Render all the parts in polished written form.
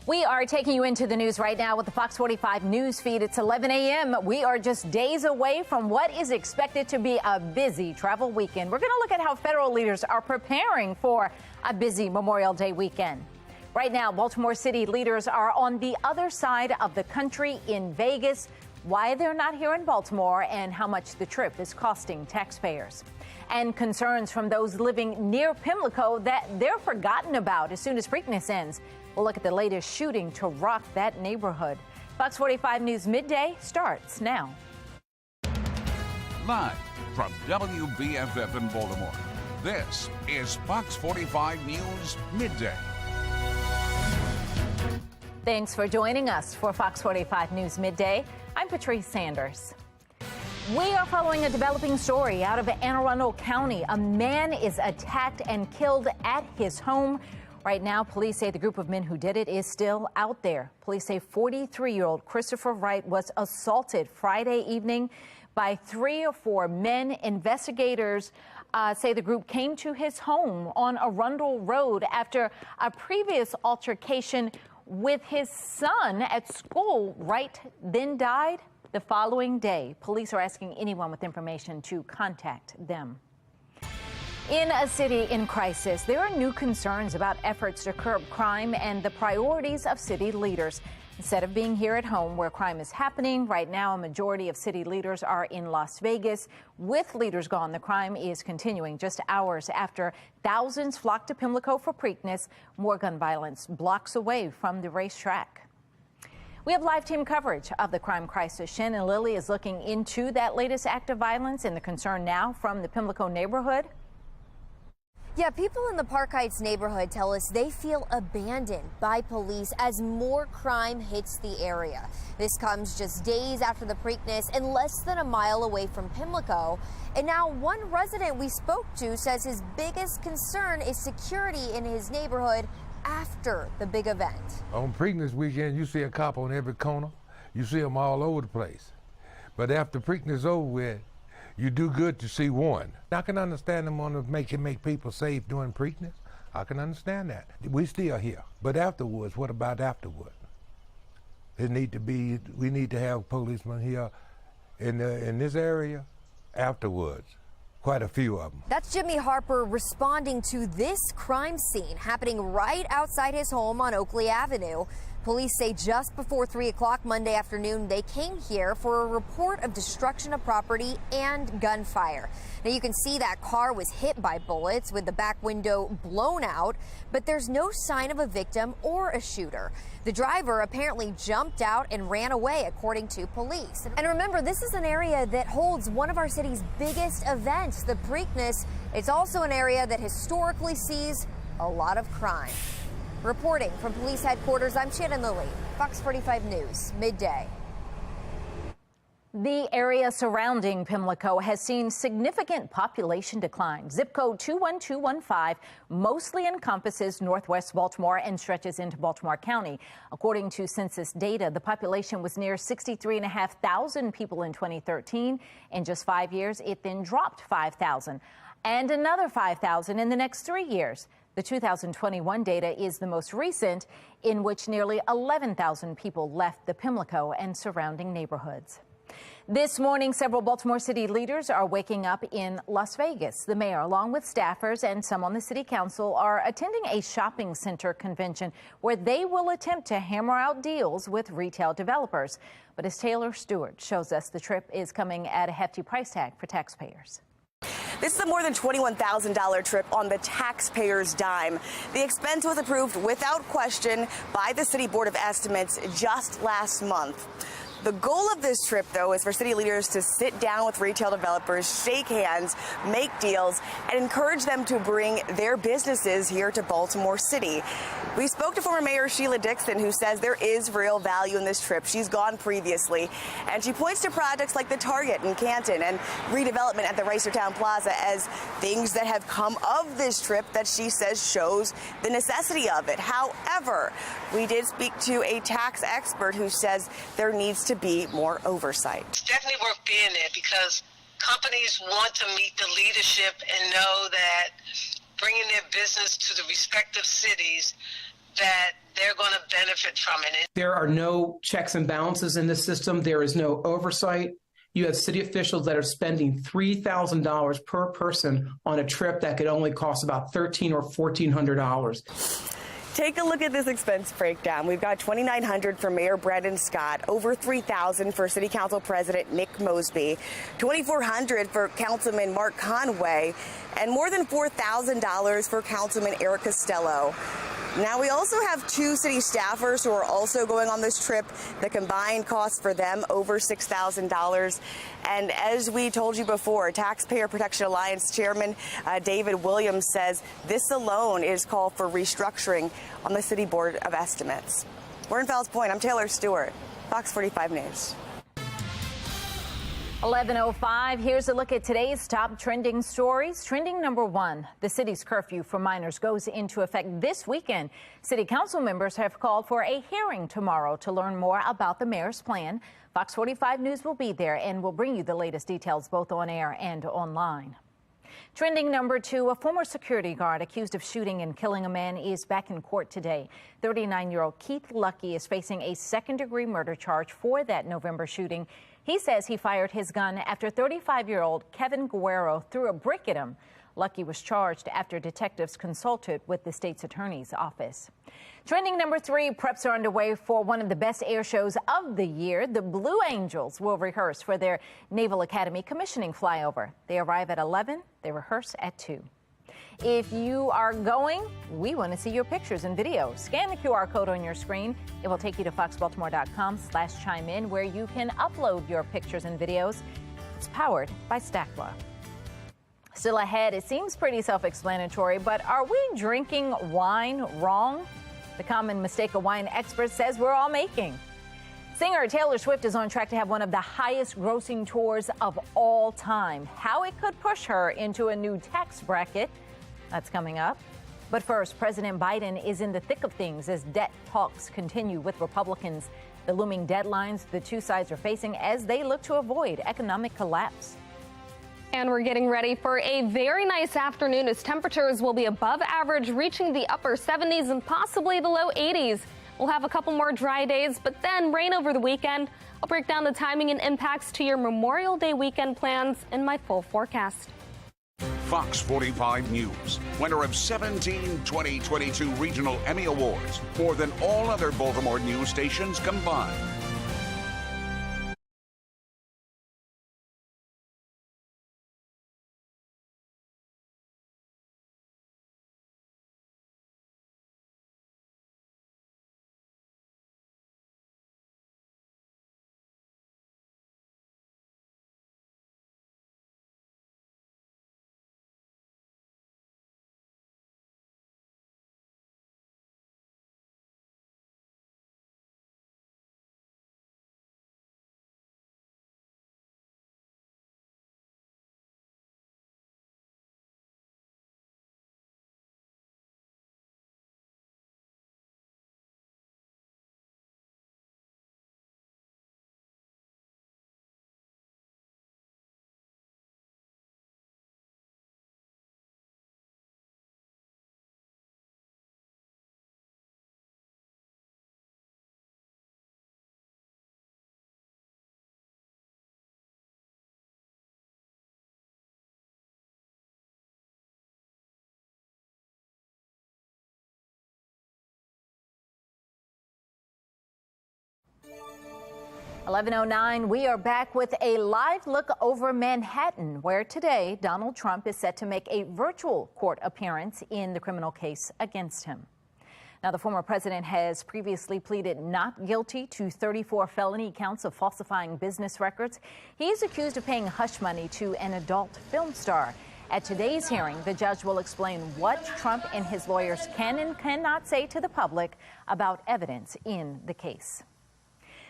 We are taking you into the news right now with the Fox 45 news feed. It's 11 a.m. We are just days away from what is expected to be a busy travel weekend. We're going to look at how federal leaders are preparing for a busy Memorial Day weekend. Right now, Baltimore City leaders are on the other side of the country in Vegas. Why they're not here in Baltimore and how much the trip is costing taxpayers. And concerns from those living near Pimlico that they're forgotten about as soon as Preakness ends. We'll look at the latest shooting to rock that neighborhood. Fox 45 News Midday starts now. Live from WBFF in Baltimore, this is Fox 45 News Midday. Thanks for joining us for Fox 45 News Midday. I'm Patrice Sanders. We are following a developing story out of Arundel County. A man is attacked and killed at his home. Right now, police say the group of men who did it is still out there. Police say 43-year-old Christopher Wright was assaulted Friday evening by 3 or 4 men. Investigators say the group came to his home on Arundel Road after a previous altercation with his son at school. Wright then died the following day. Police are asking anyone with information to contact them. In a city in crisis, there are new concerns about efforts to curb crime and the priorities of city leaders. Instead of being here at home where crime is happening, right now a majority of city leaders are in Las Vegas. With leaders gone, the crime is continuing just hours after thousands flocked to Pimlico for Preakness. More gun violence blocks away from the racetrack. We have live team coverage of the crime crisis. Shannon Lilly is looking into that latest act of violence and the concern now from the Pimlico neighborhood. Yeah, people in the Park Heights neighborhood tell us they feel abandoned by police as more crime hits the area. This comes just days after the Preakness and less than a mile away from Pimlico. And now one resident we spoke to says his biggest concern is security in his neighborhood after the big event. On Preakness weekend, you see a cop on every corner. You see them all over the place. But after Preakness over with, you do good to see one. I can understand them on to make people safe during Preakness. I can understand that. We still here. But afterwards, what about afterward? We need to have policemen here in this area afterwards. Quite a few of them. That's Jimmy Harper responding to this crime scene happening right outside his home on Oakley Avenue. Police say just before 3 o'clock Monday afternoon, they came here for a report of destruction of property and gunfire. Now you can see that car was hit by bullets with the back window blown out, but there's no sign of a victim or a shooter. The driver apparently jumped out and ran away, according to police. And remember, this is an area that holds one of our city's biggest events, the Preakness. It's also an area that historically sees a lot of crime. Reporting from police headquarters, I'm Shannon Lilly, Fox 45 News, Midday. The area surrounding Pimlico has seen significant population decline. Zip code 21215 mostly encompasses northwest Baltimore and stretches into Baltimore County. According to census data, the population was near 63,500 people in 2013. In just 5 years, it then dropped 5,000 and another 5,000 in the next 3 years. The 2021 data is the most recent, in which nearly 11,000 people left the Pimlico and surrounding neighborhoods. This morning, several Baltimore City leaders are waking up in Las Vegas. The mayor, along with staffers and some on the city council, are attending a shopping center convention where they will attempt to hammer out deals with retail developers. But as Taylor Stewart shows us, the trip is coming at a hefty price tag for taxpayers. This is a more than $21,000 trip on the taxpayer's dime. The expense was approved without question by the City Board of Estimates just last month. The goal of this trip, though, is for city leaders to sit down with retail developers, shake hands, make deals, and encourage them to bring their businesses here to Baltimore City. We spoke to former Mayor Sheila Dixon, who says there is real value in this trip. She's gone previously, and she points to projects like the Target in Canton and redevelopment at the Reisterstown Plaza as things that have come of this trip that she says shows the necessity of it. However, we did speak to a tax expert who says there needs to be more oversight. It's definitely worth being there because companies want to meet the leadership and know that bringing their business to the respective cities that they're going to benefit from it. There are no checks and balances in this system. There is no oversight. You have city officials that are spending $3,000 per person on a trip that could only cost about $1,300 or $1,400. Take a look at this expense breakdown. We've got $2,900 for Mayor Brandon Scott, over $3,000 for City Council President Nick Mosby, $2,400 for Councilman Mark Conway, and more than $4,000 for Councilman Eric Costello. Now, we also have two city staffers who are also going on this trip. The combined cost for them over $6,000. And as we told you before, Taxpayer Protection Alliance Chairman David Williams says this alone is call for restructuring on the City Board of Estimates. We're in Fells Point. I'm Taylor Stewart, Fox 45 News. 11:05. Here's a look at today's top trending stories. Trending number one, the city's curfew for minors goes into effect this weekend. City council members have called for a hearing tomorrow to learn more about the mayor's plan. Fox 45 News will be there and will bring you the latest details both on air and online. Trending number two, a former security guard accused of shooting and killing a man is back in court today. 39-year-old Keith Lucky is facing a second-degree murder charge for that November shooting. He says he fired his gun after 35-year-old Kevin Guerrero threw a brick at him. Lucky was charged after detectives consulted with the state's attorney's office. Trending number three, preps are underway for one of the best air shows of the year. The Blue Angels will rehearse for their Naval Academy commissioning flyover. They arrive at 11, they rehearse at 2. If you are going, we want to see your pictures and videos. Scan the QR code on your screen. It will take you to foxbaltimore.com/chime-in, where you can upload your pictures and videos. It's powered by Stackla. Still ahead, it seems pretty self-explanatory, but are we drinking wine wrong? The common mistake a wine expert says we're all making. Singer Taylor Swift is on track to have one of the highest grossing tours of all time. How it could push her into a new tax bracket, that's coming up. But first, President Biden is in the thick of things as debt talks continue with Republicans. The looming deadlines the two sides are facing as they look to avoid economic collapse. And we're getting ready for a very nice afternoon as temperatures will be above average, reaching the upper 70s and possibly the low 80s. We'll have a couple more dry days, but then rain over the weekend. I'll break down the timing and impacts to your Memorial Day weekend plans in my full forecast. Fox 45 News, winner of 17 2022 Regional Emmy Awards, more than all other Baltimore news stations combined. (11:09). We are back with a live look over Manhattan, where today Donald Trump is set to make a virtual court appearance in the criminal case against him. Now, the former president has previously pleaded not guilty to 34 felony counts of falsifying business records. He is accused of paying hush money to an adult film star. At today's hearing, the judge will explain what Trump and his lawyers can and cannot say to the public about evidence in the case.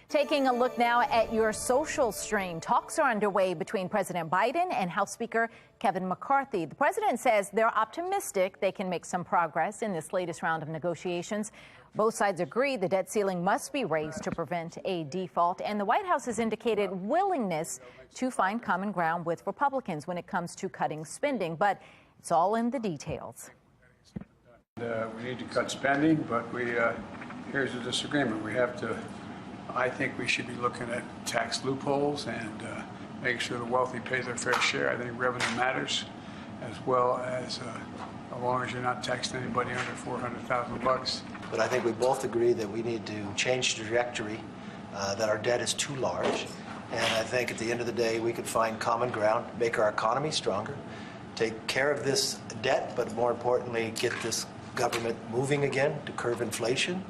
Taking a look now at your social stream, talks are underway between President Biden and House Speaker Kevin McCarthy. The president says they're optimistic they can make some progress in this latest round of negotiations. Both sides agree the debt ceiling must be raised to prevent a default, and the White House has indicated willingness to find common ground with Republicans when it comes to cutting spending, but it's all in the details. We need to cut spending, but here's a disagreement. I think we should be looking at tax loopholes and making sure the wealthy pay their fair share. I think revenue matters, as well as long as you're not taxing anybody under $400,000. But I think we both agree that we need to change the trajectory, that our debt is too large. And I think at the end of the day, we could find common ground, make our economy stronger, take care of this debt, but more importantly, get this government moving again to curb inflation.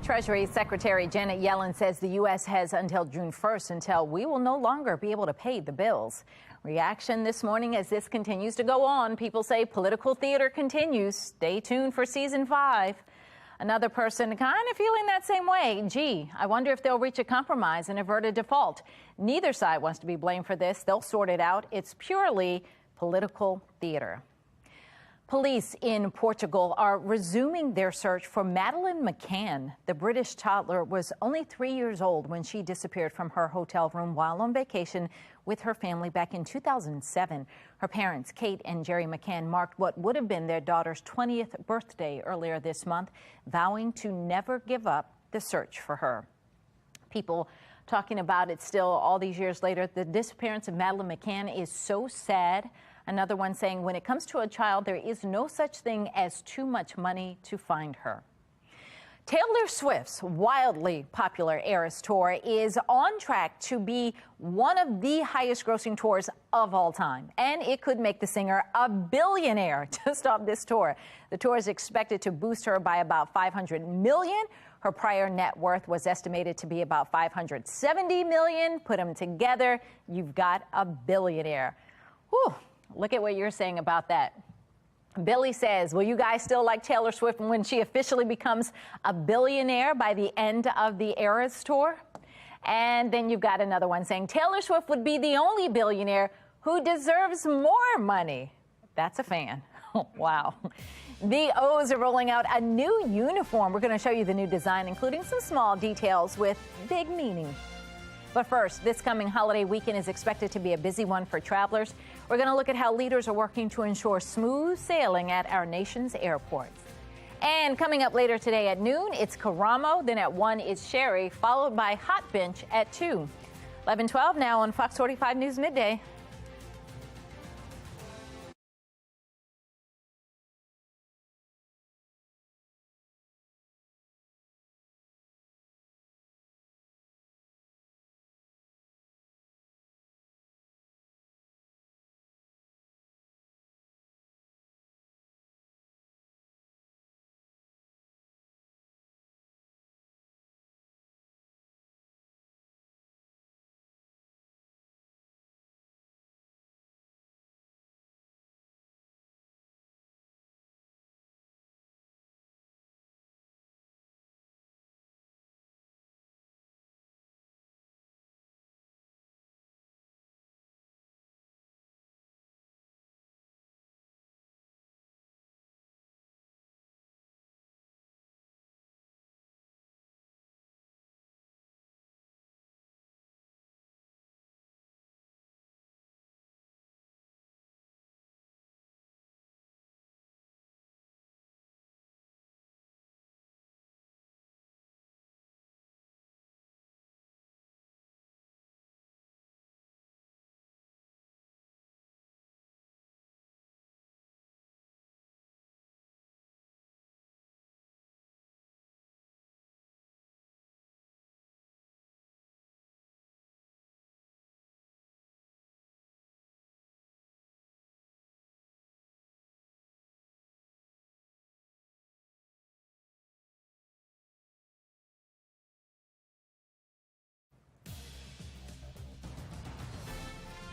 Treasury Secretary Janet Yellen says the U.S. has until June 1st until we will no longer be able to pay the bills. Reaction this morning as this continues to go on. People say political theater continues. Stay tuned for season 5. Another person kind of feeling that same way. Gee, I wonder if they'll reach a compromise and avert a default. Neither side wants to be blamed for this. They'll sort it out. It's purely political theater. Police in Portugal are resuming their search for Madeleine McCann. The British toddler was only 3 years old when she disappeared from her hotel room while on vacation with her family back in 2007. Her parents, Kate and Jerry McCann, marked what would have been their daughter's 20th birthday earlier this month, vowing to never give up the search for her. People talking about it still all these years later. The disappearance of Madeleine McCann is so sad. Another one saying, when it comes to a child, there is no such thing as too much money to find her. Taylor Swift's wildly popular Eras Tour is on track to be one of the highest grossing tours of all time. And it could make the singer a billionaire just off this tour. The tour is expected to boost her by about $500 million. Her prior net worth was estimated to be about $570 million. Put them together, you've got a billionaire. Whew. Look at what you're saying about that. Billy says, will you guys still like Taylor Swift when she officially becomes a billionaire by the end of the Eras Tour? And then you've got another one saying Taylor Swift would be the only billionaire who deserves more money. That's a fan. Wow. The O's are rolling out a new uniform. We're going to show you the new design, including some small details with big meaning. But first, this coming holiday weekend is expected to be a busy one for travelers. We're going to look at how leaders are working to ensure smooth sailing at our nation's airports. And coming up later today at noon, it's Karamo. Then at 1, it's Sherry, followed by Hot Bench at 2. 11:12 now on Fox 45 News Midday.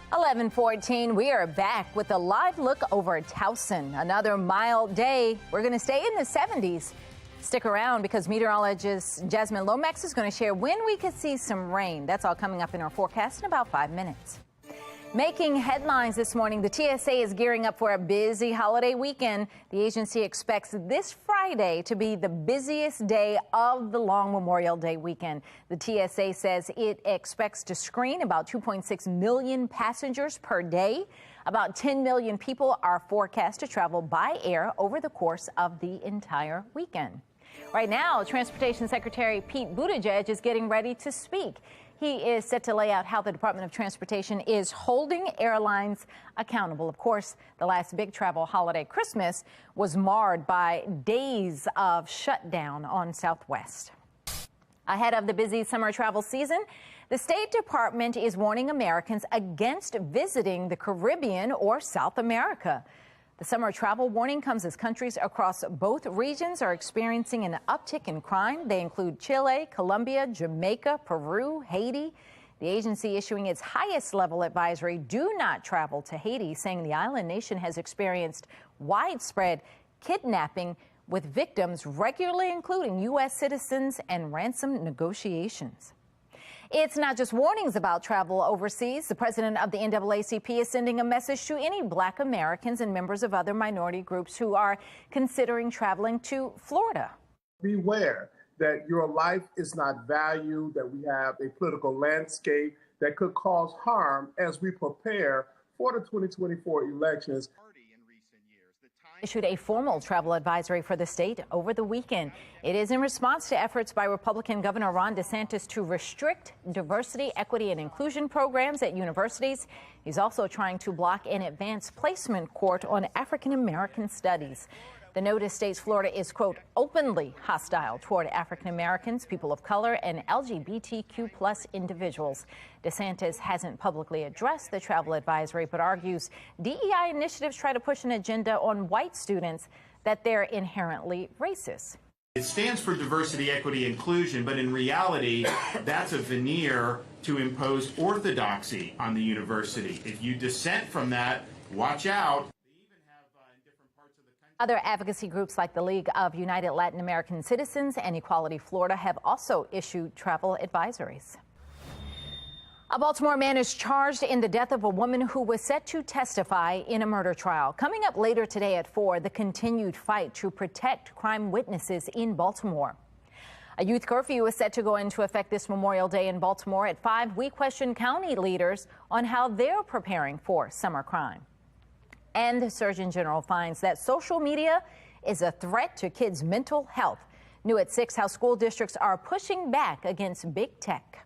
(11:14). We are back with a live look over Towson. Another mild day. We're going to stay in the 70s. Stick around because meteorologist Jasmine Lomax is going to share when we could see some rain. That's all coming up in our forecast in about 5 minutes. Making headlines this morning, the TSA is gearing up for a busy holiday weekend. The agency expects this Friday to be the busiest day of the long Memorial Day weekend. The TSA says it expects to screen about 2.6 million passengers per day. About 10 million people are forecast to travel by air over the course of the entire weekend. Right now, Transportation Secretary Pete Buttigieg is getting ready to speak. He is set to lay out how the Department of Transportation is holding airlines accountable. Of course, the last big travel holiday, Christmas, was marred by days of shutdown on Southwest. Ahead of the busy summer travel season, the State Department is warning Americans against visiting the Caribbean or South America. The summer travel warning comes as countries across both regions are experiencing an uptick in crime. They include Chile, Colombia, Jamaica, Peru, Haiti. The agency issuing its highest level advisory, do not travel to Haiti, saying the island nation has experienced widespread kidnapping with victims regularly including U.S. citizens and ransom negotiations. It's not just warnings about travel overseas. The president of the NAACP is sending a message to any Black Americans and members of other minority groups who are considering traveling to Florida. Beware that your life is not valued, that we have a political landscape that could cause harm as we prepare for the 2024 elections. Issued a formal travel advisory for the state over the weekend. It is in response to efforts by Republican Governor Ron DeSantis to restrict diversity, equity, and inclusion programs at universities. He's also trying to block an advanced placement course on African American studies. The notice states Florida is, quote, openly hostile toward African Americans, people of color, and LGBTQ plus individuals. DeSantis hasn't publicly addressed the travel advisory, but argues DEI initiatives try to push an agenda on white students that they're inherently racist. It stands for diversity, equity, inclusion, but in reality, that's a veneer to impose orthodoxy on the university. If you dissent from that, watch out. Other advocacy groups like the League of United Latin American Citizens and Equality Florida have also issued travel advisories. A Baltimore man is charged in the death of a woman who was set to testify in a murder trial. Coming up later today at 4, the continued fight to protect crime witnesses in Baltimore. A youth curfew is set to go into effect this Memorial Day in Baltimore. At 5, we question county leaders on how they're preparing for summer crime. And the Surgeon General finds that social media is a threat to kids' mental health. New at 6, how school districts are pushing back against big tech.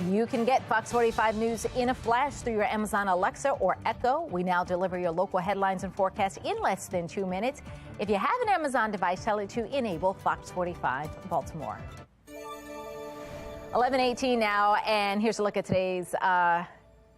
You can get Fox 45 News in a flash through your Amazon Alexa or Echo. We now deliver your local headlines and forecasts in less than 2 minutes. If you have an Amazon device, tell it to enable Fox 45 Baltimore. 11:18 now, and here's a look at today's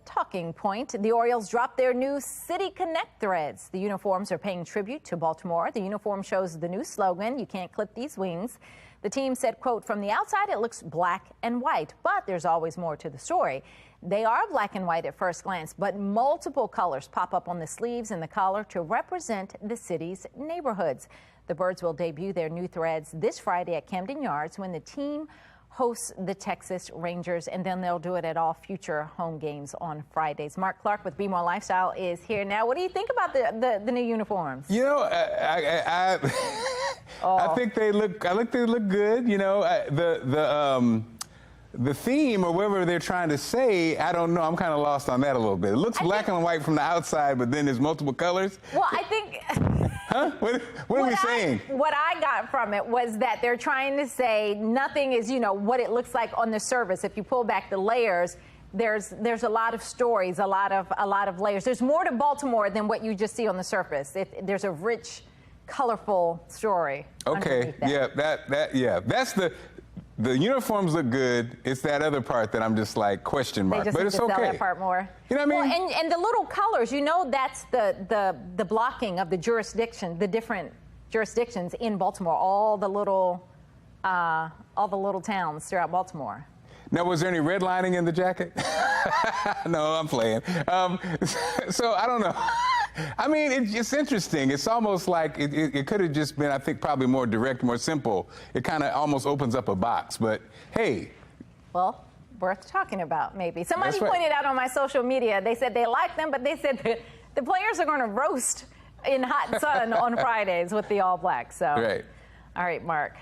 talking point. The Orioles dropped their new City Connect threads. The uniforms are paying tribute to Baltimore. The uniform shows the new slogan, "You can't clip these wings." The team said, quote, "From the outside, it looks black and white, but there's always more to the story." They are black and white at first glance, but multiple colors pop up on the sleeves and the collar to represent the city's neighborhoods. The Birds will debut their new threads this Friday at Camden Yards when the team hosts the Texas Rangers, and then they'll do it at all future home games on Fridays. Mark Clark with Bmore Lifestyle is here now. What do you think about the new uniforms? You know, I think they look good. You know, the theme or whatever they're trying to say, I don't know. I'm kind of lost on that a little bit. It looks black and white from the outside, but then there's multiple colors. Well, I think. Huh? What are we saying? What I got from it was that they're trying to say nothing is, you know, what it looks like on the surface. If you pull back the layers, there's a lot of stories, a lot of layers. There's more to Baltimore than what you just see on the surface. There's a rich, colorful story. Okay. Yeah. That's the uniforms look good. It's that other part that I'm just like question mark, but it's okay. Sell that part more. You know what I mean? Well, and the little colors, you know, that's the blocking of the jurisdiction, the different jurisdictions in Baltimore, all the little towns throughout Baltimore. Now, was there any redlining in the jacket? No, I'm playing. So I don't know. I mean, it's interesting. It's almost like it could have just been, I think, probably more direct, more simple. It kind of almost opens up a box. But hey. Well, worth talking about, maybe. Somebody That's right. pointed out on my social media, they said they like them, but they said the players are going to roast in hot sun on Fridays with the All Blacks. So, Right. All right, Mark.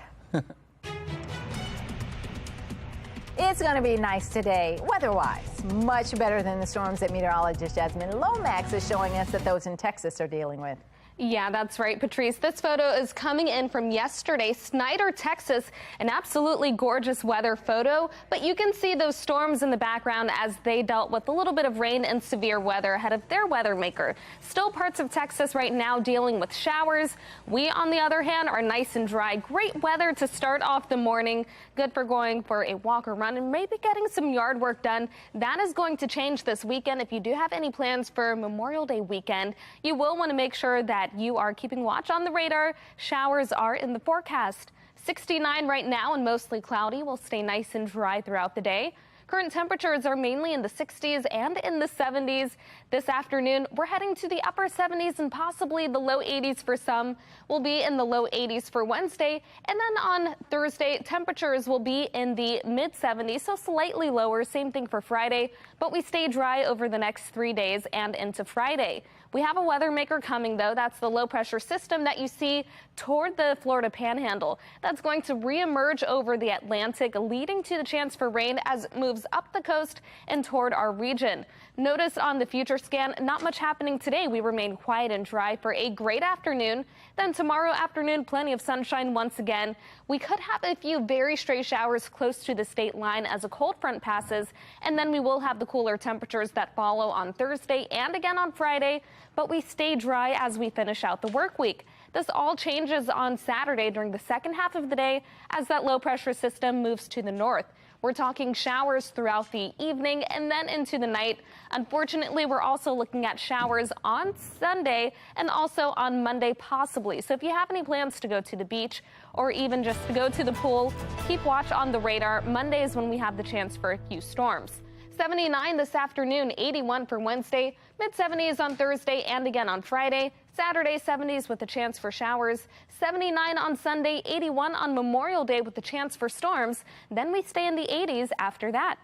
It's going to be nice today, weather-wise. Much better than the storms that meteorologist Jasmine Lomax is showing us that those in Texas are dealing with. Yeah, that's right, Patrice. This photo is coming in from yesterday, Snyder, Texas. An absolutely gorgeous weather photo, but you can see those storms in the background as they dealt with a little bit of rain and severe weather ahead of their weather maker. Still parts of Texas right now dealing with showers. We, on the other hand, are nice and dry. Great weather to start off the morning. Good for going for a walk or run and maybe getting some yard work done. That is going to change this weekend. If you do have any plans for Memorial Day weekend, you will want to make sure that you are keeping watch on the radar. Showers are in the forecast. 69 right now and mostly cloudy. Will stay nice and dry throughout the day. Current temperatures are mainly in the 60s and in the 70s. This afternoon, we're heading to the upper 70s and possibly the low 80s for some. We'll be in the low 80s for Wednesday. And then on Thursday, temperatures will be in the mid 70s, so slightly lower. Same thing for Friday, but we stay dry over the next 3 days and into Friday. We have a weather maker coming, though. That's the low pressure system that you see toward the Florida Panhandle. That's going to reemerge over the Atlantic, leading to the chance for rain as it moves up the coast and toward our region. Notice on the future scan, not much happening today. We remain quiet and dry for a great afternoon. Then tomorrow afternoon, plenty of sunshine once again. We could have a few very stray showers close to the state line as a cold front passes, and then we will have the cooler temperatures that follow on Thursday and again on Friday, but we stay dry as we finish out the work week. This all changes on Saturday during the second half of the day as that low pressure system moves to the north. We're talking showers throughout the evening and then into the night. Unfortunately, we're also looking at showers on Sunday and also on Monday possibly. So if you have any plans to go to the beach or even just to go to the pool, keep watch on the radar. Monday is when we have the chance for a few storms. 79 this afternoon, 81 for Wednesday, mid-70s on Thursday and again on Friday. Saturday, 70s with a chance for showers. 79 on Sunday, 81 on Memorial Day with a chance for storms. Then we stay in the 80s after that.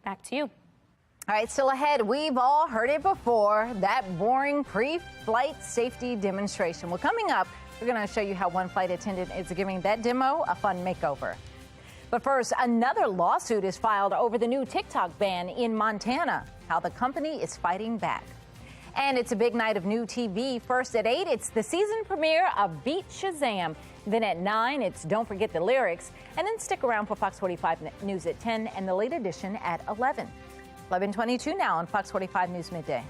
Back to you. All right, still ahead, we've all heard it before, that boring pre-flight safety demonstration. Well, coming up, we're going to show you how one flight attendant is giving that demo a fun makeover. But first, another lawsuit is filed over the new TikTok ban in Montana, how the company is fighting back. And it's a big night of new TV. First at 8, it's the season premiere of Beat Shazam. Then at 9, it's Don't Forget the Lyrics. And then stick around for Fox 45 News at 10 and the late edition at 11. 11:22 now on Fox 45 News Midday.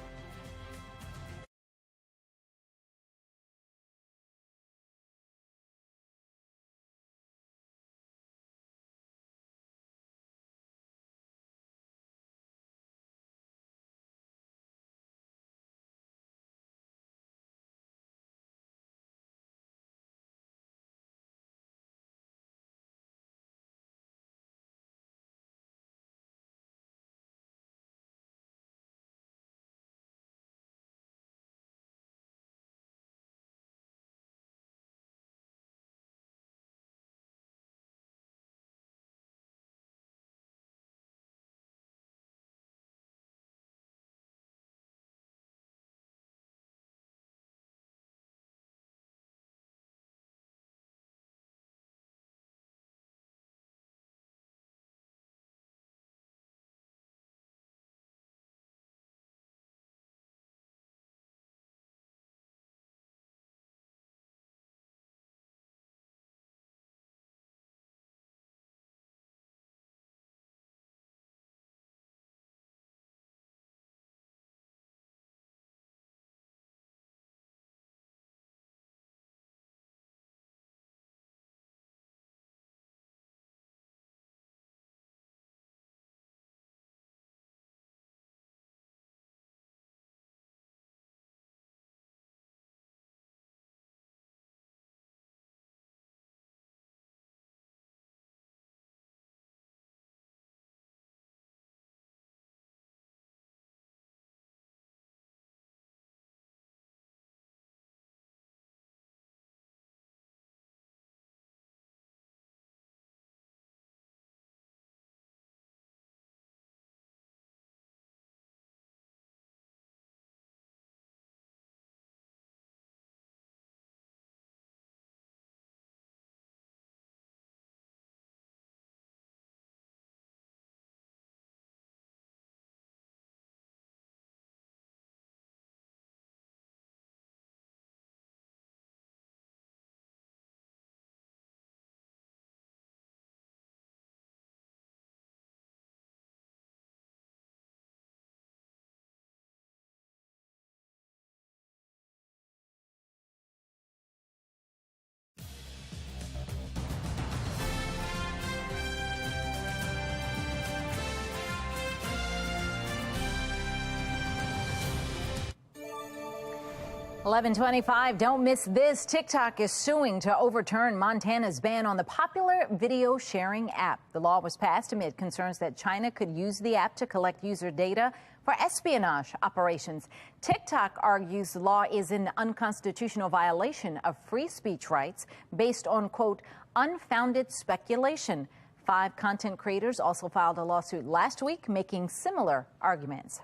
11:25. Don't miss this. TikTok is suing to overturn Montana's ban on the popular video sharing app. The law was passed amid concerns that China could use the app to collect user data for espionage operations. TikTok argues the law is an unconstitutional violation of free speech rights based on, quote, unfounded speculation. 5 content creators also filed a lawsuit last week making similar arguments.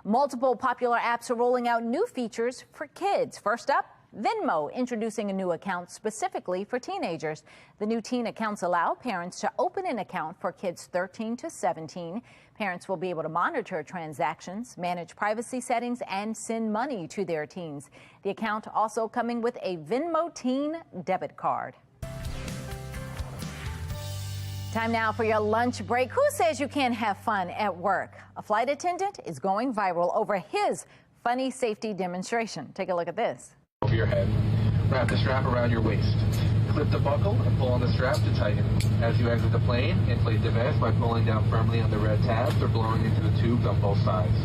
Multiple popular apps are rolling out new features for kids. First up, Venmo introducing a new account specifically for teenagers. The new teen accounts allow parents to open an account for kids 13 to 17. Parents will be able to monitor transactions, manage privacy settings, and send money to their teens. The account also coming with a Venmo teen debit card. Time now for your lunch break. Who says you can't have fun at work? A flight attendant is going viral over his funny safety demonstration. Take a look at this. Over your head. Wrap the strap around your waist. Clip the buckle and pull on the strap to tighten. As you exit the plane, inflate the vest by pulling down firmly on the red tabs or blowing into the tubes on both sides.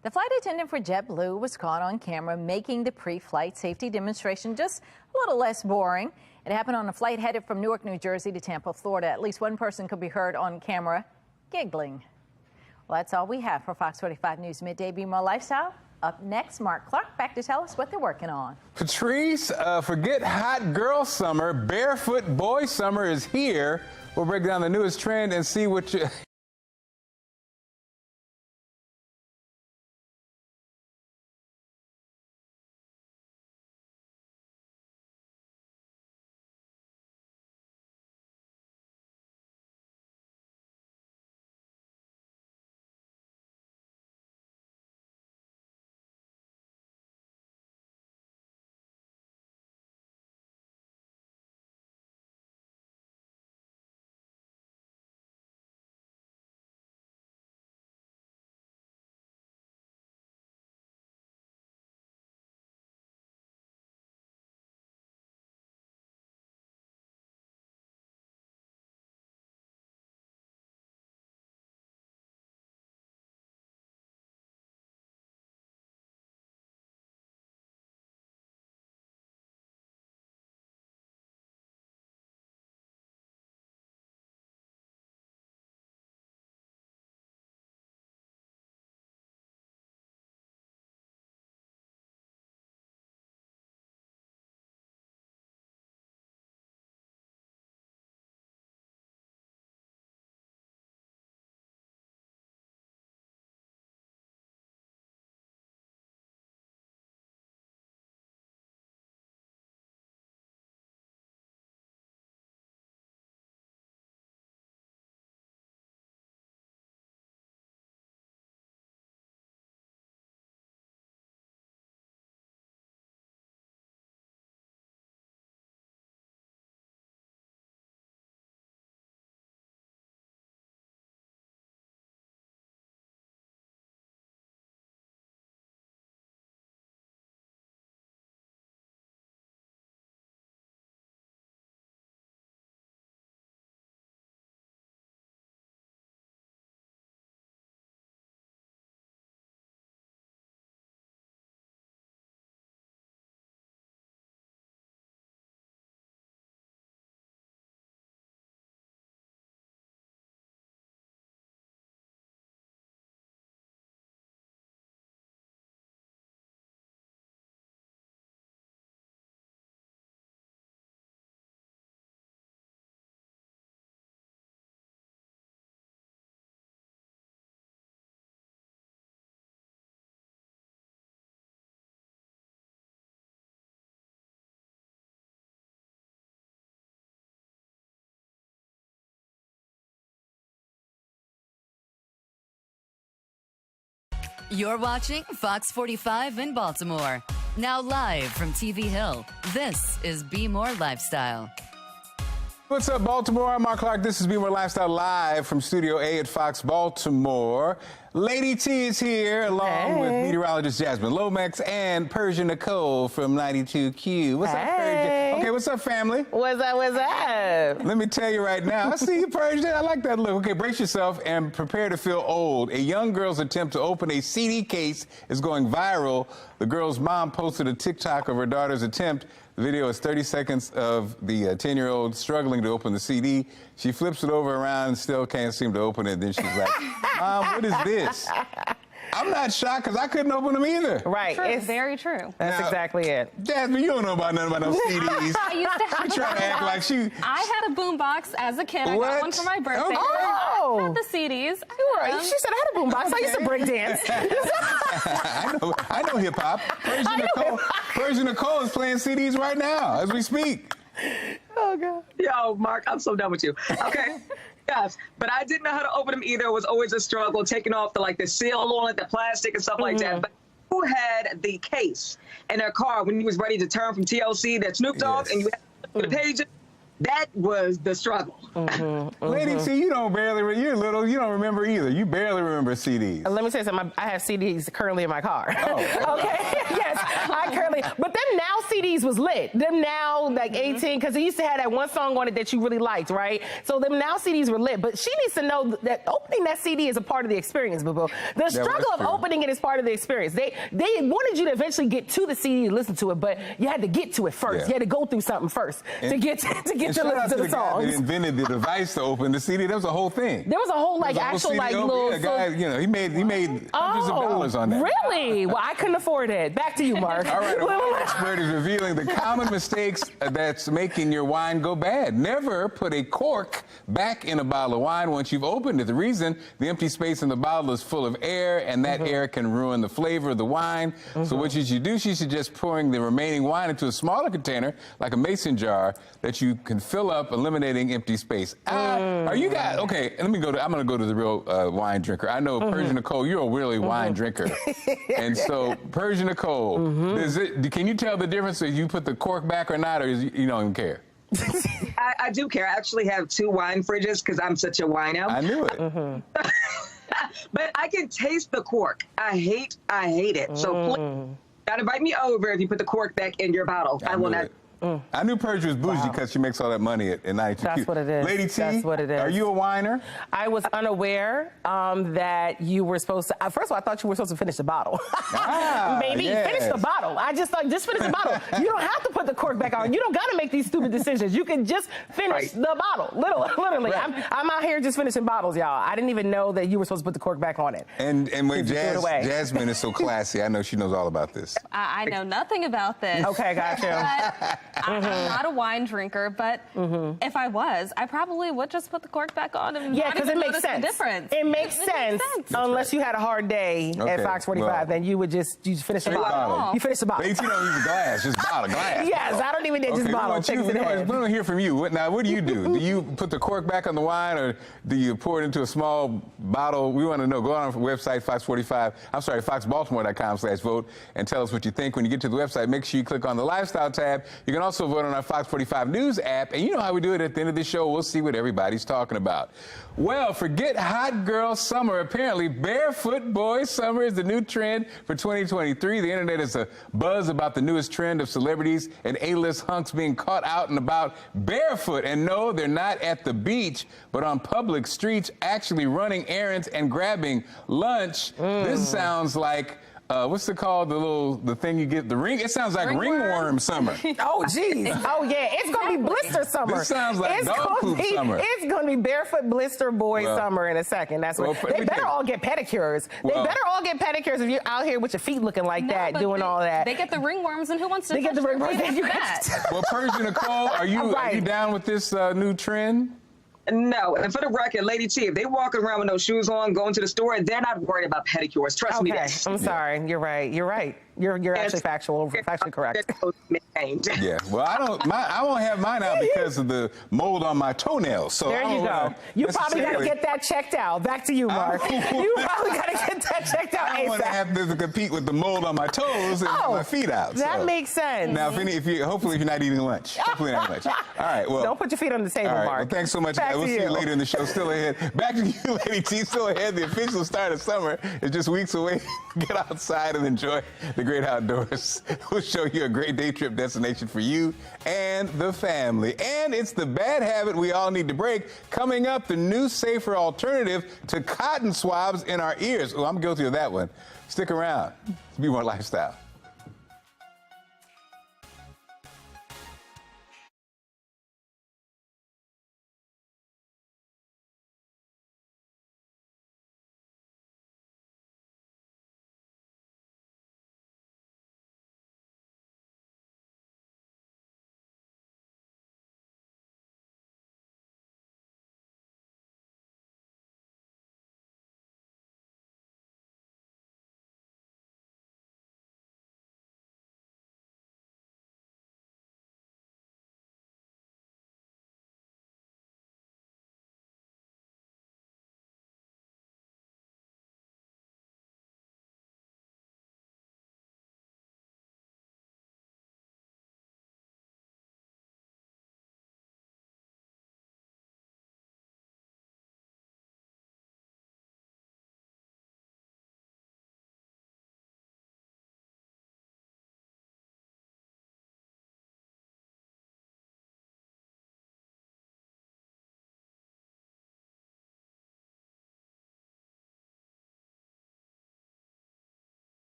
The flight attendant for JetBlue was caught on camera making the pre-flight safety demonstration just a little less boring. It happened on a flight headed from Newark, New Jersey to Tampa, Florida. At least one person could be heard on camera giggling. Well, that's all we have for Fox 45 News Midday. Bmore Lifestyle. Up next, Mark Clark back to tell us what they're working on. Patrice, forget hot girl summer. Barefoot boy summer is here. We'll break down the newest trend and see what you... You're watching Fox 45 in Baltimore. Now live from TV Hill, this is Bmore Lifestyle. What's up, Baltimore? I'm Mark Clark. This is Bmore Lifestyle live from Studio A at Fox Baltimore. Lady T is here, along with meteorologist Jasmine Lomax and Persia Nicole from 92Q. What's up, Persia? Okay, what's up, family? What's up, what's up? Let me tell you right now. I see you, Persian. I like that look. Okay, brace yourself and prepare to feel old. A young girl's attempt to open a CD case is going viral. The girl's mom posted a TikTok of her daughter's attempt. The video is 30 seconds of the 10-year-old struggling to open the CD. She flips it over around and still can't seem to open it. Then she's like, Mom, what is this? I'm not shocked because I couldn't open them either. Right. True. It's very true. That's exactly it. Jasmine, you don't know about nothing about those CDs. I used to have You trying to act like she... I had a boombox as a kid. I got one for my birthday. Oh. I had the CDs. She said I had a boombox. I used to break dance. I know hip hop. Persian Nicole is playing CDs right now as we speak. Oh, God. Yo, Mark, I'm so done with you. Okay. Yes, but I didn't know how to open them either. It was always a struggle, taking off the seal on it, the plastic and stuff like that. But who had the case in their car when you was ready to turn from TLC, that Snoop Dogg, and you had the pages? That was the struggle. Lady T, you don't you're little, you don't remember either. You barely remember CDs. Let me say something. I have CDs currently in my car. Oh. Okay, yes, I currently. But them now CDs was lit. Them now, like 18, because it used to have that one song on it that you really liked, right? So them now CDs were lit. But she needs to know that opening that CD is a part of the experience, boo-boo. The struggle of opening it is part of the experience. They wanted you to eventually get to the CD and listen to it, but you had to get to it first. You had to go through something first to get to listen to the songs. They invented the device to open the CD. That was a whole thing. There was a whole actual little. Yeah, guy, you know, he made hundreds of dollars on that. Really? Well, I couldn't afford it. Back to you, Mark. All right, a wine expert is revealing the common mistakes that's making your wine go bad. Never put a cork back in a bottle of wine once you've opened it. The reason, the empty space in the bottle is full of air, and that air can ruin the flavor of the wine. So what you should do, she suggest pouring the remaining wine into a smaller container, like a mason jar, that you can fill up, eliminating empty space. Are you guys, okay, I'm going to go to the real wine drinker. I know, Persian Nicole, you're a really wine drinker. And so, Persian Nicole, can you tell the difference if you put the cork back or not, or you don't even care? I do care. I actually have 2 wine fridges because I'm such a wino. I knew it. But I can taste the cork. I hate it. So please, don't invite me over if you put the cork back in your bottle. I will not. I knew Persia was bougie because she makes all that money at 92Q. That's what it is. Lady T, that's what it is. Are you a whiner? I was unaware that you were supposed to. First of all, I thought you were supposed to finish the bottle. Maybe finish the bottle. I just thought, just finish the bottle. You don't have to put the cork back on. You don't got to make these stupid decisions. You can just finish the bottle. Literally. Right. I'm out here just finishing bottles, y'all. I didn't even know that you were supposed to put the cork back on it. And when Jasmine is so classy, I know she knows all about this. I know nothing about this. Okay, got you. I'm not a wine drinker, but if I was, I probably would just put the cork back on and because it makes sense. It makes sense. Unless you had a hard day at FOX45, then you would just finish the bottle. You finish the bottle. They don't use a glass, just bottle, glass. Yes, I don't even need just bottle. We want to hear from you. Now, what do you do? Do you put the cork back on the wine, or do you pour it into a small bottle? We want to know. Go on our website, FOX45. FOXBaltimore.com/vote, and tell us what you think. When you get to the website, make sure you click on the lifestyle tab. You can also vote on our Fox 45 News app, and you know how we do it. At the end of the show, we'll see what everybody's talking about. Well, forget hot girl summer. Apparently, barefoot boy summer is the new trend for 2023. The internet is a buzz about the newest trend of celebrities and A-list hunks being caught out and about barefoot. And no, they're not at the beach, but on public streets, actually running errands and grabbing lunch. This sounds like what's it called? The thing you get, the ring? It sounds like ringworm summer. Oh, geez. Oh, yeah. It's going to be blister summer. This sounds like dog poop summer. It's going to be barefoot blister boy summer in a second. That's what. They better all get pedicures. They better all get pedicures if you're out here with your feet looking like that, doing all that. They get the ringworms, and who wants to get the ringworms? Well, Persia Nicole, are you down with this new trend? No, and for the record, Lady T, if they walk around with no shoes on, going to the store, they're not worried about pedicures. Trust me. I'm sorry. You're right. You're actually factually correct. Yeah. Well, I won't have mine out because of the mold on my toenails. So there you go. You probably got to get that checked out. Back to you, Mark. You probably got to get that checked out I don't want to have to compete with the mold on my toes and my feet out. That makes sense. Now, hopefully if you're not eating lunch. Hopefully not lunch. All right, well. Don't put your feet on the table, all right, Mark. Well, thanks so much. We'll see you later in the show. Still ahead. Back to you, Lady T. Still ahead. The official start of summer is just weeks away. Get outside and enjoy the great outdoors. We'll show you a great day trip destination for you and the family. And it's the bad habit we all need to break. Coming up, the new, safer alternative to cotton swabs in our ears. Oh, I'm guilty of that one. Stick around. It's Bmore Lifestyle.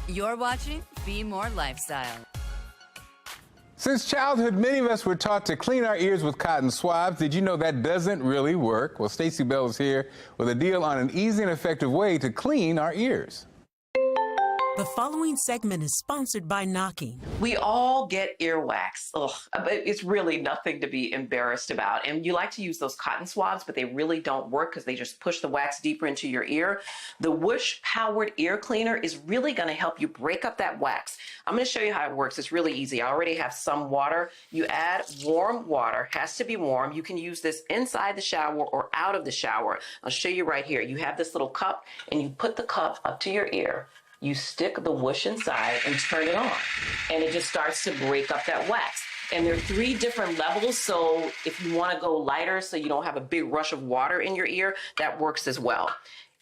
You're watching Bmore Lifestyle. Since childhood, many of us were taught to clean our ears with cotton swabs. Did you know that doesn't really work? Well, Stacey Bell is here with a deal on an easy and effective way to clean our ears. The following segment is sponsored by Knocking. We all get earwax. Ugh, it's really nothing to be embarrassed about. And you like to use those cotton swabs, but they really don't work because they just push the wax deeper into your ear. The Whoosh Powered Ear Cleaner is really going to help you break up that wax. I'm going to show you how it works. It's really easy. I already have some water. You add warm water. Has to be warm. You can use this inside the shower or out of the shower. I'll show you right here. You have this little cup, and you put the cup up to your ear. You stick the whoosh inside and turn it on, and it just starts to break up that wax. And there are 3 different levels, so if you want to go lighter so you don't have a big rush of water in your ear, that works as well.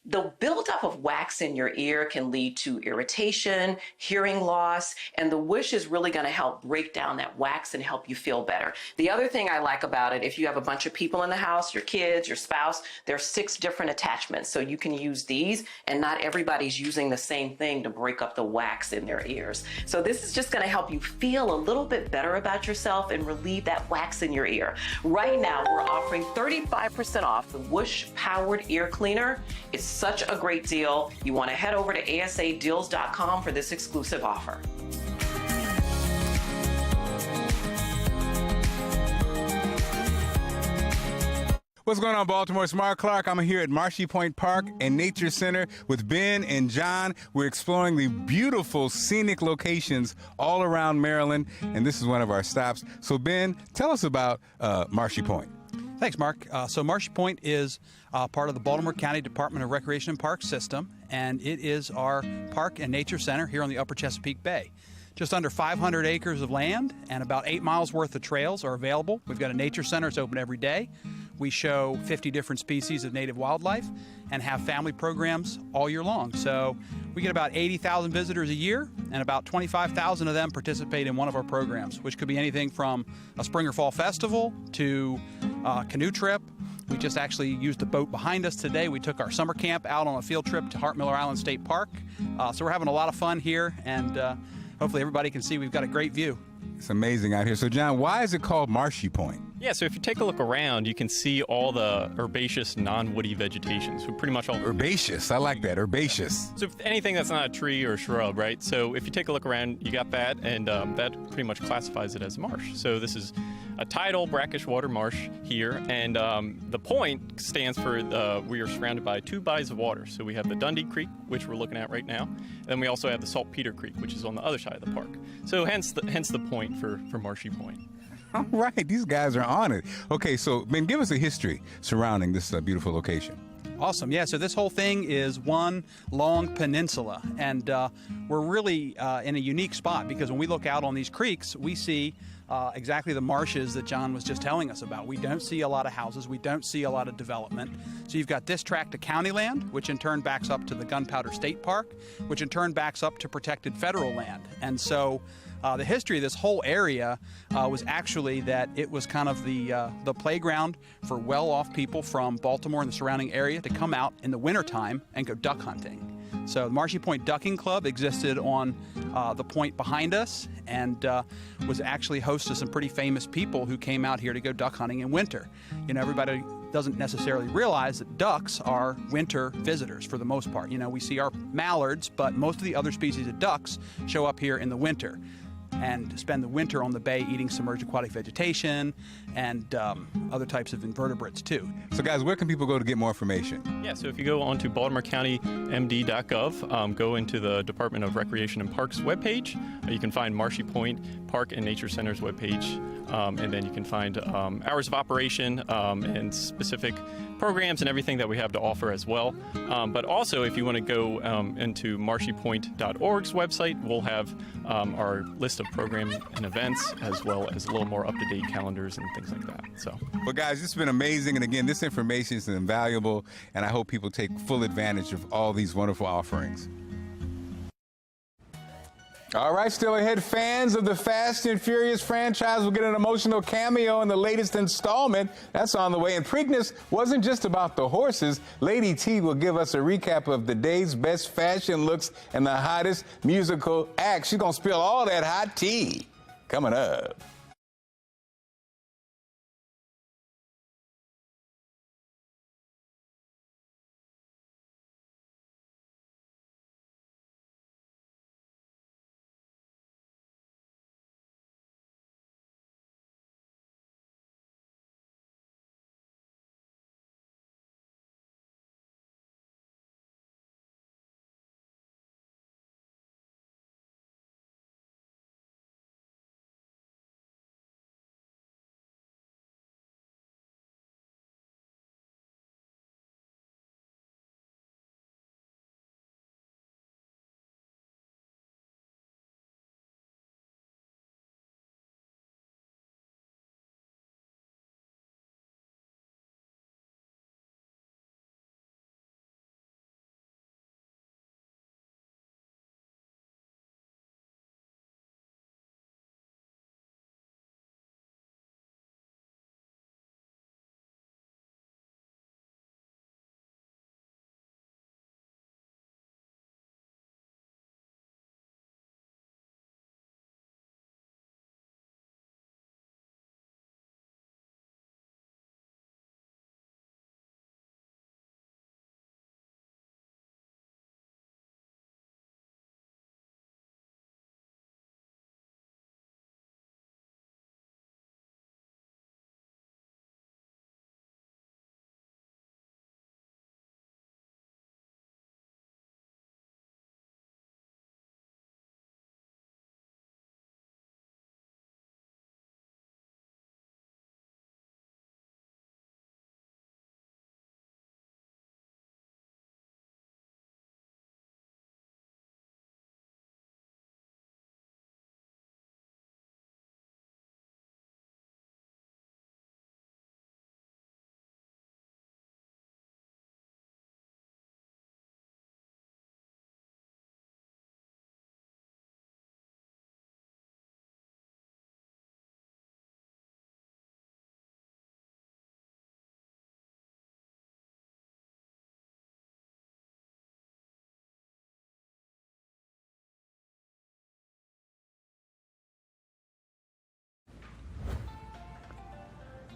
The buildup of wax in your ear can lead to irritation, hearing loss, and the Whoosh is really going to help break down that wax and help you feel better. The other thing I like about it, if you have a bunch of people in the house, your kids, your spouse, there are 6 different attachments. So you can use these, and not everybody's using the same thing to break up the wax in their ears. So this is just going to help you feel a little bit better about yourself and relieve that wax in your ear. Right now, we're offering 35% off the Whoosh Powered Ear Cleaner. It's such a great deal. You want to head over to asadeals.com for this exclusive offer. What's going on, Baltimore? It's Mark Clark. I'm here at Marshy Point Park and Nature Center with Ben and John. We're exploring the beautiful scenic locations all around Maryland, and this is one of our stops. So, Ben, tell us about Marshy Point. Thanks, Mark. So Marshy Point is part of the Baltimore County Department of Recreation and Parks system, and it is our park and nature center here on the Upper Chesapeake Bay. Just under 500 acres of land and about 8 miles worth of trails are available. We've got a nature center. It's open every day. We show 50 different species of native wildlife and have family programs all year long. So we get about 80,000 visitors a year, and about 25,000 of them participate in one of our programs, which could be anything from a spring or fall festival to a canoe trip. We just actually used the boat behind us today. We took our summer camp out on a field trip to Hart Miller Island State Park. So we're having a lot of fun here, and hopefully everybody can see we've got a great view. It's amazing out here. So, John, why is it called Marshy Point? Yeah, so if you take a look around, you can see all the herbaceous, non-woody vegetation. So pretty much all herbaceous. I like that, herbaceous. So anything that's not a tree or a shrub, right? So if you take a look around, you got that, and that pretty much classifies it as a marsh. So this is a tidal brackish water marsh here, and the point stands for we are surrounded by two bodies of water. So we have the Dundee Creek, which we're looking at right now, and then we also have the Saltpeter Creek, which is on the other side of the park. So hence the point for Marshy Point. All right, these guys are on it. Okay, so Ben, give us a history surrounding this beautiful location. Awesome. Yeah, so this whole thing is one long peninsula, and we're really in a unique spot because when we look out on these creeks, we see exactly the marshes that John was just telling us about. We don't see a lot of houses. We don't see a lot of development. So you've got this tract of county land, which in turn backs up to the Gunpowder State Park, which in turn backs up to protected federal land. And so the history of this whole area was actually that it was kind of the playground for well-off people from Baltimore and the surrounding area to come out in the wintertime and go duck hunting. So the Marshy Point Ducking Club existed on the point behind us and was actually host to some pretty famous people who came out here to go duck hunting in winter. You know, everybody doesn't necessarily realize that ducks are winter visitors for the most part. You know, we see our mallards, but most of the other species of ducks show up here in the winter and spend the winter on the bay eating submerged aquatic vegetation and other types of invertebrates too. So guys, where can people go to get more information? Yeah, so if you go onto BaltimoreCountyMD.gov, go into the Department of Recreation and Parks webpage, you can find Marshy Point Park and Nature Center's webpage, and then you can find hours of operation and specific programs and everything that we have to offer as well. But also, if you want to go into marshypoint.org's website, we'll have our list of programs and events, as well as a little more up-to-date calendars and things like that. So, well, guys, this has been amazing. And again, this information is invaluable, and I hope people take full advantage of all these wonderful offerings. All right, still ahead, fans of the Fast and Furious franchise will get an emotional cameo in the latest installment. That's on the way. And Preakness wasn't just about the horses. Lady T will give us a recap of the day's best fashion looks and the hottest musical acts. She's going to spill all that hot tea coming up.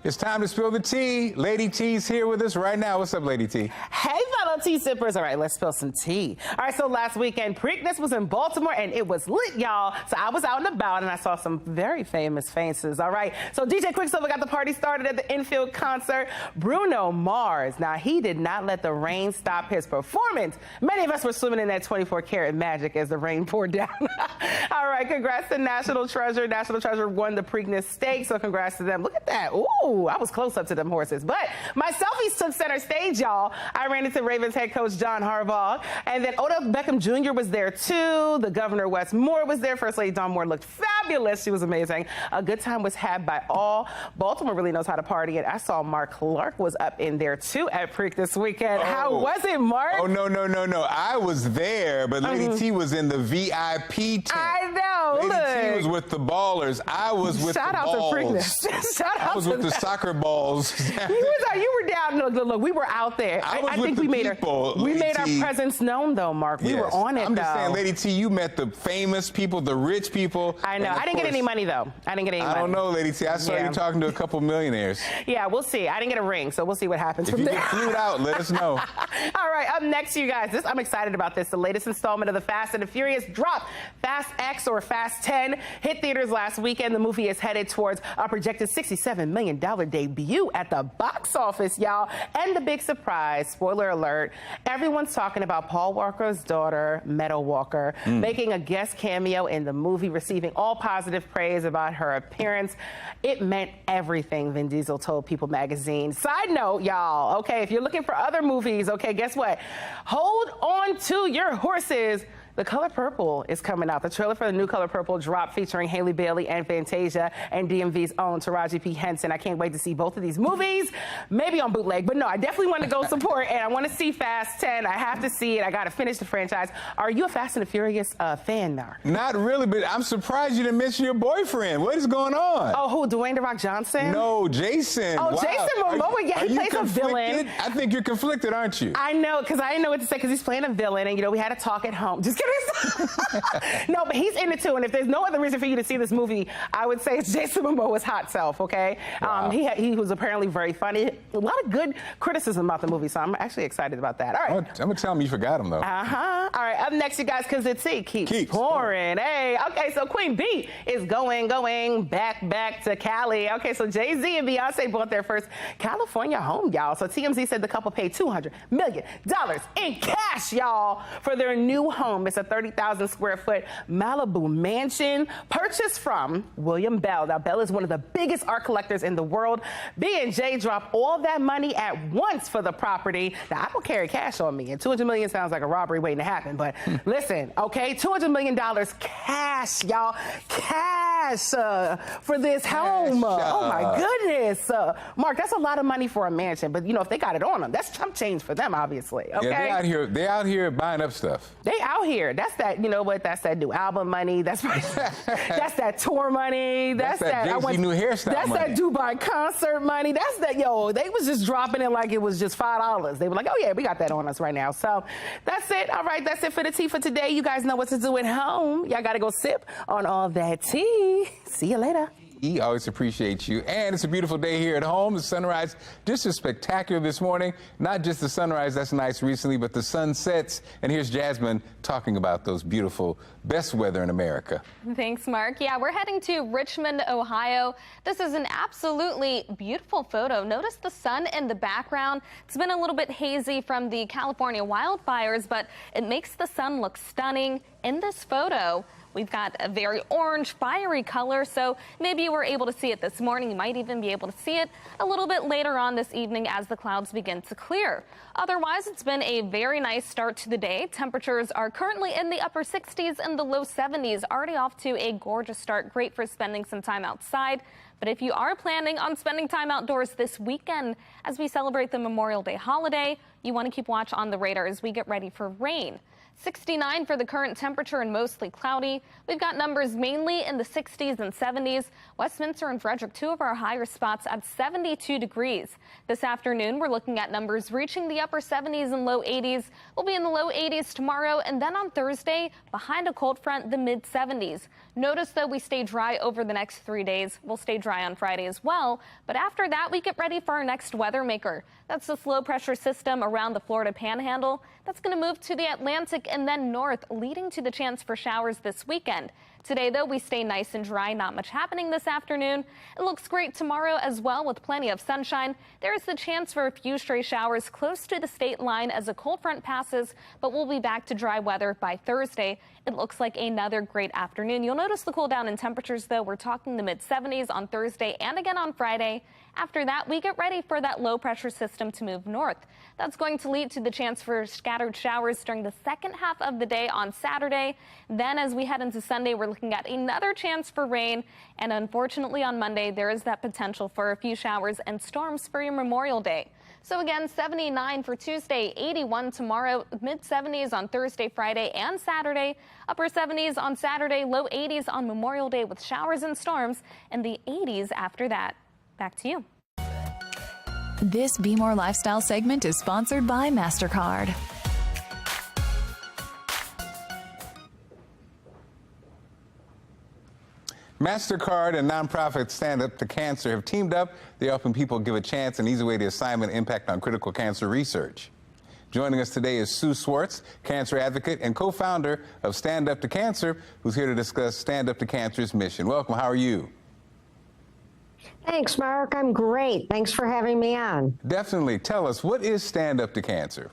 It's time to spill the tea. Lady T's here with us right now. What's up, Lady T? Hey, fellow tea sippers. All right, let's spill some tea. All right, so last weekend, Preakness was in Baltimore, and it was lit, y'all. So I was out and about, and I saw some very famous faces. All right, so DJ Quicksilver got the party started at the infield concert. Bruno Mars. Now, he did not let the rain stop his performance. Many of us were swimming in that 24-karat magic as the rain poured down. All right, congrats to National Treasure. National Treasure won the Preakness Stakes, so congrats to them. Look at that. Ooh, I was close up to them horses. But my selfies took center stage, y'all. I ran into Ravens head coach John Harbaugh, and then Odell Beckham Jr. was there too. The Governor Wes Moore was there. First Lady Dawn Moore looked fabulous. She was amazing. A good time was had by all. Baltimore really knows how to party, and I saw Mark Clark was up in there too at Preak this weekend. How was it, Mark? Oh, no. I was there, but Lady T was in the VIP tent. I know. Lady T was with the ballers. I was with Shout the out balls. to Preakness. Shout out I was to with the that. soccer balls. You were down. Look, we were out there. I think we made our presence known, though, Mark. We were on it, I'm just though. saying, Lady T, you met the famous people, the rich people. I know. I didn't get any money, though. I didn't get any money. I don't know, Lady T. I saw you talking to a couple millionaires. Yeah, we'll see. I didn't get a ring, so we'll see what happens from there. If you get flued out, let us know. All right, up next, you guys. I'm excited about this. The latest installment of the Fast and the Furious dropped. Fast X, or Fast 10, hit theaters last weekend. The movie is headed towards a projected $67 million debut at the box office, y'all. And the big surprise, spoiler alert, everyone's talking about Paul Walker's daughter, Meadow Walker, making a guest cameo in the movie, receiving all positive praise about her appearance. It meant everything, Vin Diesel told People magazine. Side note, y'all, okay, if you're looking for other movies, okay, guess what? Hold on to your horses. The Color Purple is coming out. The trailer for the new Color Purple dropped, featuring Halle Bailey and Fantasia and DMV's own Taraji P. Henson. I can't wait to see both of these movies, maybe on bootleg, but no, I definitely want to go support, and I want to see Fast 10. I have to see it. I got to finish the franchise. Are you a Fast and the Furious fan, Mark? Not really, but I'm surprised you didn't mention your boyfriend. What is going on? Oh, who, Dwayne The Rock Johnson? No, Jason. Oh, wow. Jason Momoa, yeah, he plays a villain. I think you're conflicted, aren't you? I know, because I didn't know what to say, because he's playing a villain, and, we had a talk at home. Just kidding. No, but he's in it too, and if there's no other reason for you to see this movie, I would say it's Jason Momoa's hot self, okay? Wow. He was apparently very funny. A lot of good criticism about the movie, so I'm actually excited about that. All right. I'm going to tell him you forgot him, though. Uh-huh. All right, up next, you guys, because the tea keeps pouring. Hey, okay, so Queen B is going back to Cali. Okay, so Jay-Z and Beyonce bought their first California home, y'all. So TMZ said the couple paid $200 million in cash, y'all, for their new home. It's a 30,000 square foot Malibu mansion purchased from William Bell. Now, Bell is one of the biggest art collectors in the world. B&J dropped all that money at once for the property. Now, I don't carry cash on me, and $200 million sounds like a robbery waiting to happen, but listen, okay, $200 million cash, y'all, cash for this home. Oh, my goodness. Mark, that's a lot of money for a mansion, but, if they got it on them, that's chump change for them, obviously, okay? Yeah, they out here buying up stuff. They out here. That's that, that's that new album money. That's that tour money. That's that Jay-Z new hairstyle That's money. that Dubai concert money. That's that, they was just dropping it like it was just $5. They were like, oh yeah, we got that on us right now. So that's it. All right, that's it for the tea for today. You guys know what to do at home. Y'all got to go sip on all that tea. See you later. He always appreciates you. And it's a beautiful day here at home. The sunrise just as spectacular this morning. Not just the sunrise, that's nice recently, but the sunsets. And here's Jasmine talking about those beautiful best weather in America. Thanks, Mark. Yeah, we're heading to Richmond, Ohio. This is an absolutely beautiful photo. Notice the sun in the background. It's been a little bit hazy from the California wildfires, but it makes the sun look stunning. In this photo, we've got a very orange, fiery color, so maybe you were able to see it this morning. You might even be able to see it a little bit later on this evening as the clouds begin to clear. Otherwise, it's been a very nice start to the day. Temperatures are currently in the upper 60s and the low 70s, already off to a gorgeous start. Great for spending some time outside. But if you are planning on spending time outdoors this weekend as we celebrate the Memorial Day holiday, you want to keep watch on the radar as we get ready for rain. 69 for the current temperature and mostly cloudy. We've got numbers mainly in the 60s and 70s. Westminster and Frederick, two of our higher spots at 72 degrees. This afternoon, we're looking at numbers reaching the upper 70s and low 80s. We'll be in the low 80s tomorrow, and then on Thursday, behind a cold front, the mid 70s. Notice, though, we stay dry over the next 3 days. We'll stay dry dry on Friday as well. But after that, we get ready for our next weather maker. That's the low pressure system around the Florida Panhandle. That's going to move to the Atlantic and then north, leading to the chance for showers this weekend. Today, though, we stay nice and dry. Not much happening this afternoon. It looks great tomorrow as well with plenty of sunshine. There is the chance for a few stray showers close to the state line as a cold front passes, but we'll be back to dry weather by Thursday. It looks like another great afternoon. You'll notice the cool down in temperatures, though. We're talking the mid-70s on Thursday and again on Friday. After that, we get ready for that low pressure system to move north. That's going to lead to the chance for scattered showers during the second half of the day on Saturday. Then as we head into Sunday, we're looking at another chance for rain. And unfortunately on Monday, there is that potential for a few showers and storms for your Memorial Day. So again, 79 for Tuesday, 81 tomorrow, mid-70s on Thursday, Friday, and Saturday, upper 70s on Saturday, low 80s on Memorial Day with showers and storms, and the 80s after that. Back to you. This Bmore Lifestyle segment is sponsored by MasterCard. MasterCard and nonprofit Stand Up to Cancer have teamed up. They're helping people give a chance and easy way to assignment impact on critical cancer research. Joining us today is Sue Swartz, cancer advocate and co-founder of Stand Up to Cancer, who's here to discuss Stand Up to Cancer's mission. Welcome. How are you? Thanks, Mark. I'm great. Thanks for having me on. Definitely. Tell us, what is Stand Up to Cancer?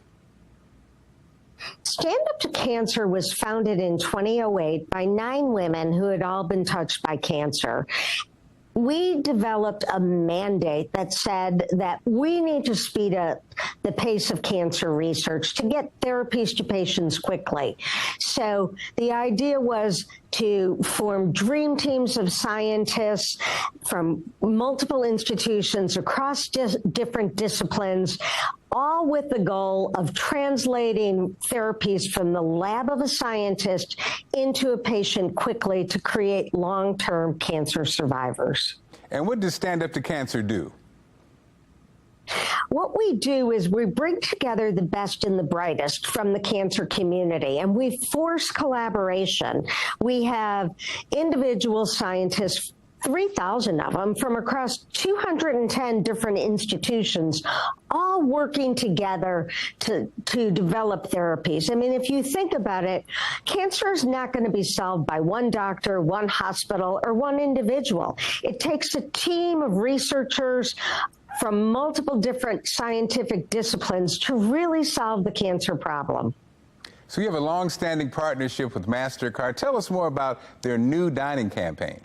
Stand Up to Cancer was founded in 2008 by 9 women who had all been touched by cancer. We developed a mandate that said that we need to speed up the pace of cancer research to get therapies to patients quickly. So the idea was to form dream teams of scientists from multiple institutions across different disciplines, all with the goal of translating therapies from the lab of a scientist into a patient quickly to create long-term cancer survivors. And what does Stand Up to Cancer do? What we do is we bring together the best and the brightest from the cancer community, and we force collaboration. We have individual scientists, 3,000 of them from across 210 different institutions, all working together to develop therapies. I mean, if you think about it, cancer is not going to be solved by one doctor, one hospital, or one individual. It takes a team of researchers from multiple different scientific disciplines to really solve the cancer problem. So you have a long-standing partnership with MasterCard. Tell us more about their new dining campaign.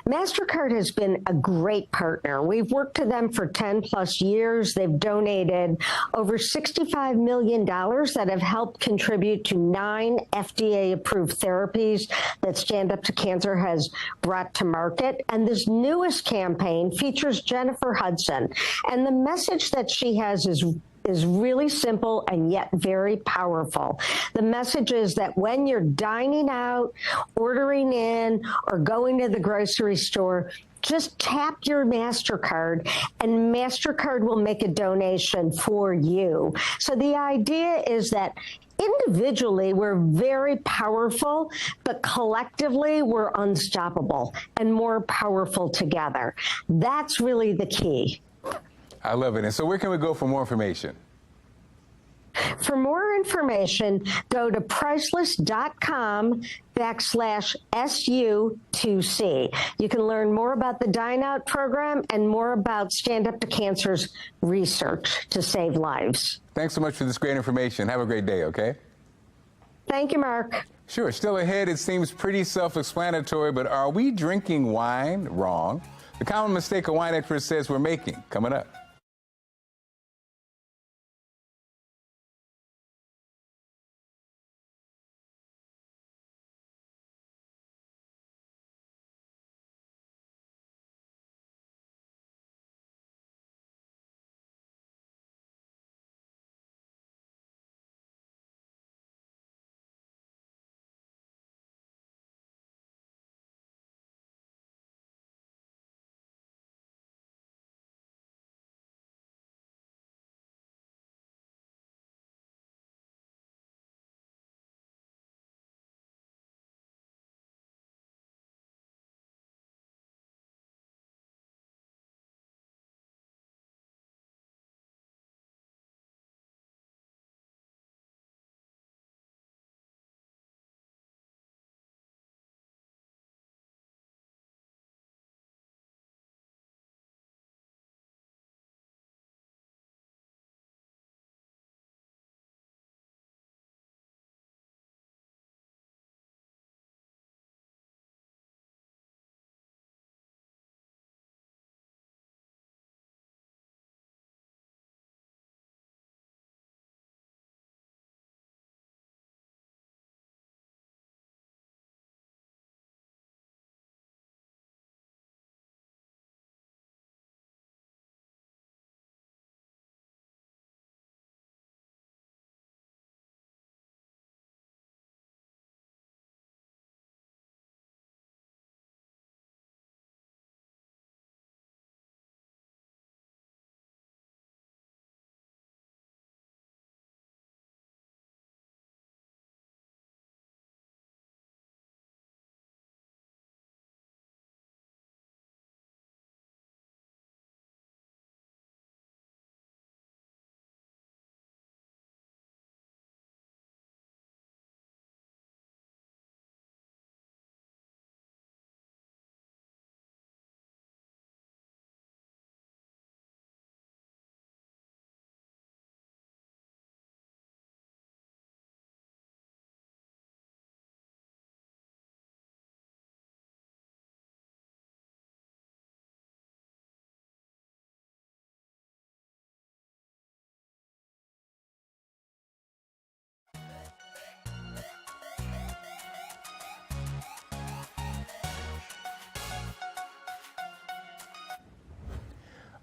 MasterCard has been a great partner. We've worked with them for 10 plus years. They've donated over $65 million that have helped contribute to 9 FDA-approved therapies that Stand Up to Cancer has brought to market. And this newest campaign features Jennifer Hudson. And the message that she has is really simple and yet very powerful. The message is that when you're dining out, ordering in, or going to the grocery store, just tap your MasterCard and MasterCard will make a donation for you. So the idea is that individually, we're very powerful, but collectively, we're unstoppable and more powerful together. That's really the key. I love it. And so where can we go for more information? For more information, go to priceless.com/SU2C. You can learn more about the Dine Out program and more about Stand Up to Cancer's research to save lives. Thanks so much for this great information. Have a great day, okay? Thank you, Mark. Sure. Still ahead, it seems pretty self-explanatory, but are we drinking wine wrong? The common mistake a wine expert says we're making. Coming up.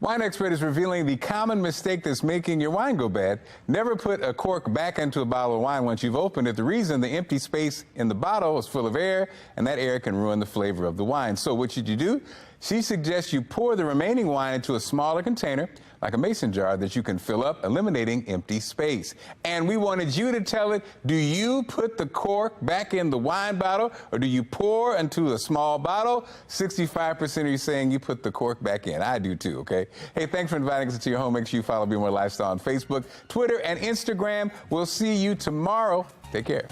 Wine expert is revealing the common mistake that's making your wine go bad. Never put a cork back into a bottle of wine once you've opened it. The reason, the empty space in the bottle is full of air, and that air can ruin the flavor of the wine. So what should you do? She suggests you pour the remaining wine into a smaller container, like a mason jar, that you can fill up, eliminating empty space. And we wanted you to tell it, do you put the cork back in the wine bottle, or do you pour into a small bottle? 65% of you saying you put the cork back in. I do too, okay? Hey, thanks for inviting us into your home. Make sure you follow Bmore Lifestyle on Facebook, Twitter, and Instagram. We'll see you tomorrow. Take care.